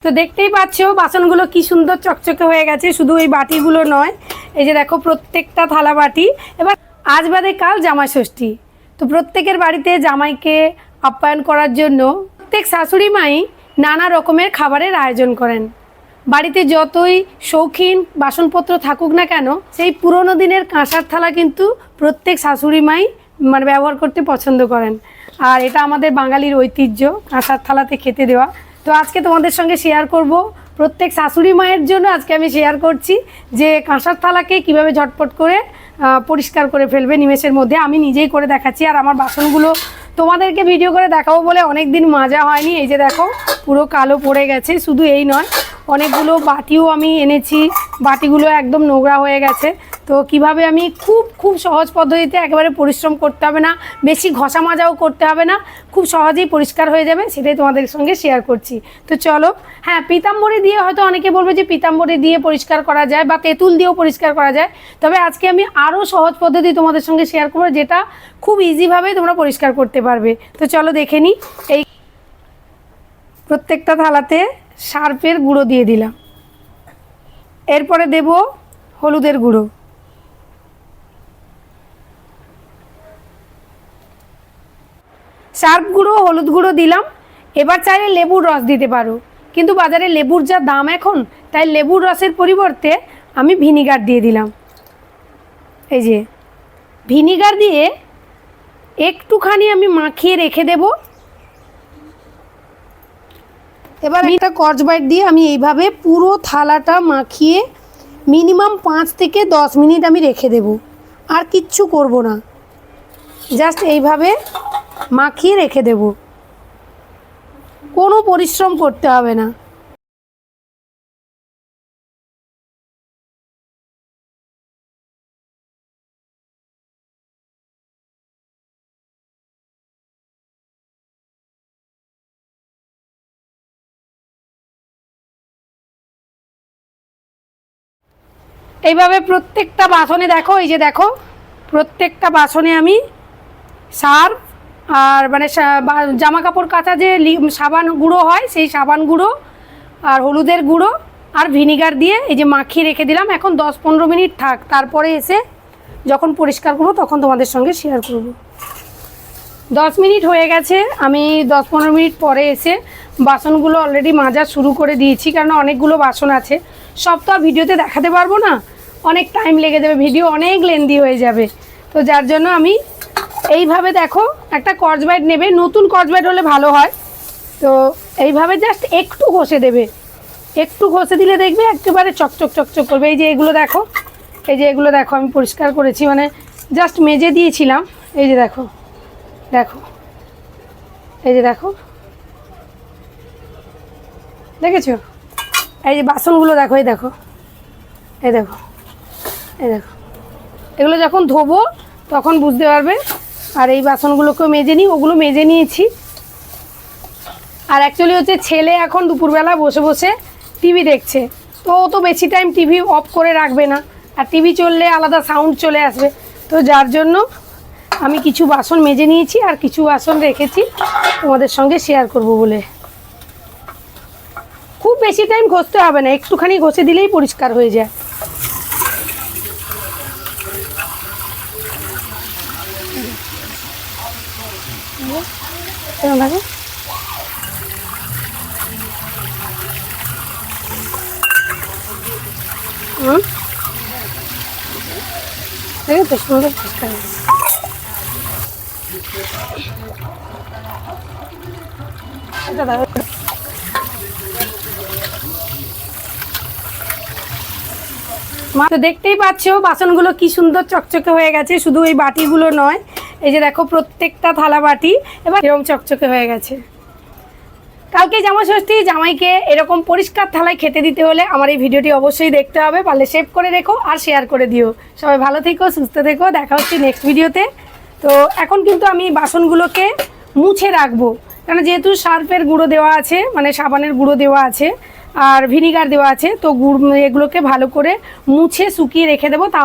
তো দেখতেই পাচ্ছ বাসনগুলো কি সুন্দর চকচকে হয়ে গেছে। শুধু এই বাটিগুলো নয়, এই যে দেখো প্রত্যেকটা থালা বাটি। এবার আজ বাদে কাল জামাই ষষ্ঠী, তো প্রত্যেকের বাড়িতে জামাইকে আপ্যায়ন করার জন্য প্রত্যেক শাশুড়ি মাই নানা রকমের খাবারের আয়োজন করেন। বাড়িতে যতই শৌখিন বাসনপত্র থাকুক না কেন, সেই পুরনো দিনের কাঁসার থালা কিন্তু প্রত্যেক শাশুড়ি মাই ব্যবহার করতে পছন্দ করেন। আর এটা আমাদের বাঙালির ঐতিহ্য, কাঁসার থালাতে খেতে দেওয়া। তো আজকে তোমাদের সঙ্গে শেয়ার করব প্রত্যেক শাশুড়ি মায়ের জন্য। আজকে আমি শেয়ার করছি যে কাঁসার থালাকে কিভাবে ঝটপট করে পরিষ্কার করে ফেলবে নিমেষের মধ্যে। আমি নিজেই করে দেখাচ্ছি, আর আমার বাসনগুলো তোমাদেরকে ভিডিও করে দেখাবো বলে অনেক দিন মাজা হয়নি। এই যে দেখো পুরো কালো পড়ে গেছে। শুধু এই নয়, অনেকগুলো বাটিও আমি এনেছি, বাটিগুলো একদম নোংরা হয়ে গেছে। তো কিভাবে আমি খুব সহজ পদ্ধতিতে, একেবারে পরিশ্রম করতে হবে না, বেশি ঘষা মাজাও করতে হবে না, খুব সহজেই পরিষ্কার হয়ে যাবে, সেটাই তোমাদের সঙ্গে শেয়ার করছি। তো চলো। হ্যাঁ, পিতাম্বরী দিয়ে হয়তো অনেকে বলবে যে পিতাম্বরী দিয়ে পরিষ্কার করা যায় বা তেঁতুল দিয়েও পরিষ্কার করা যায়। তবে আজকে আমি আরও সহজ পদ্ধতি তোমাদের সঙ্গে শেয়ার করবো, যেটা খুব ইজিভাবেই তোমরা পরিষ্কার করতে পারবে। তো চলো দেখে নিই। এই প্রত্যেকটা থালাতে সার্ফের গুঁড়ো দিয়ে দিলাম, এরপরে দেব হলুদের গুঁড়ো, সার্ফ গুঁড়ো হলুদ গুঁড়ো দিলাম। এবার চাইলে লেবুর রস দিতে পারো, কিন্তু বাজারে লেবুর যা দাম এখন, তাই লেবুর রসের পরিবর্তে আমি ভিনিগার দিয়ে দিলাম। এই যে ভিনিগার দিয়ে একটুখানি আমি মাখিয়ে রেখে দেব। এবার একটা স্কচব্রাইট দিয়ে আমি এইভাবে পুরো থালাটা মাখিয়ে মিনিমাম 5 থেকে 10 মিনিট আমি রেখে দেব। আর কিচ্ছু করব না, জাস্ট এইভাবে মাখিয়ে রেখে দেব, কোনো পরিশ্রম করতে হবে না। এইভাবে প্রত্যেকটা বাসনে দেখো, এই যে দেখো প্রত্যেকটা বাসনে আমি সার্ফ আর জামা কাপড় কাচা যে সাবান গুঁড়ো হয়, সেই সাবান গুঁড়ো আর হলুদের গুঁড়ো আর ভিনিগার দিয়ে এই যে মাখিয়ে রেখে দিলাম। এখন 10-15 মিনিট থাক, তারপরে এসে যখন পরিষ্কার করবো তখন তোমাদের সঙ্গে শেয়ার করব। 10 মিনিট হয়ে গেছে, আমি 10-15 মিনিট পরে এসে বাসনগুলো অলরেডি মাজা শুরু করে দিয়েছি, কারণ অনেকগুলো বাসন আছে। সব তো আর ভিডিওতে দেখাতে পারবো না, অনেক টাইম লেগে যাবে, ভিডিও অনেক লেন্দি হয়ে যাবে। তো যার জন্য আমি এইভাবে দেখো একটা স্কচব্রাইট নেবে, নতুন স্কচব্রাইট হলে ভালো হয়। তো এইভাবে জাস্ট একটু ঘষে দেবে, একটু ঘষে দিলে দেখবে একেবারে চকচক চকচক করবে। এই যে এগুলো দেখো, এই যে এগুলো দেখো আমি পরিষ্কার করেছি, জাস্ট মেজে দিয়েছিলাম। এই যে দেখো দেখো, এই যে দেখো, দেখেছো? এই যে বাসনগুলো দেখো, এই দেখো, এই দেখো, এই দেখো, এগুলো যখন ধোবো তখন বুঝতে পারবে। আর এই বাসনগুলোকেও মেজে নিই, ওগুলো মেজে নিয়েছি। আর অ্যাকচুয়ালি হচ্ছে ছেলে এখন দুপুরবেলা বসে বসে টিভি দেখছে, তো ও তো বেশি টাইম টিভি অফ করে রাখবে না, আর টিভি চললে আলাদা সাউন্ড চলে আসবে। তো যার জন্য আমি কিছু বাসন মেজে নিয়েছি আর কিছু বাসন রেখেছি তোমাদের সঙ্গে শেয়ার করব বলে। খুব বেশি টাইম ঘষতে হবে না, একটুখানি ঘষে দিলেই পরিষ্কার হয়ে যায়। তো সুন্দর পরিষ্কার তো দেখতেই পাচ্ছ বাসনগুলো কি সুন্দর চকচকে হয়ে গেছে। শুধু এই বাটিগুলো নয়, এই যে দেখো প্রত্যেকটা থালা বাটি এবার এরকম চকচকে হয়ে গেছে। কালকে জামাই ষষ্ঠী, জামাইকে এরকম পরিষ্কার থালায় খেতে দিতে হলে আমার এই ভিডিওটি অবশ্যই দেখতে হবে। পারলে সেভ করে রেখো আর শেয়ার করে দিও। সবাই ভালো থেকো, সুস্থ থেকো, দেখা হচ্ছে নেক্সট ভিডিওতে। তো এখন কিন্তু আমি বাসনগুলোকে মুছে রাখবো, কারণ যেহেতু সার্ফের গুঁড়ো দেওয়া আছে, সাবানের গুঁড়ো দেওয়া আছে আর ভিনিগার দেওয়া আছে, তো এগুলোকে ভালো করে মুছে শুকিয়ে রেখে দেবো।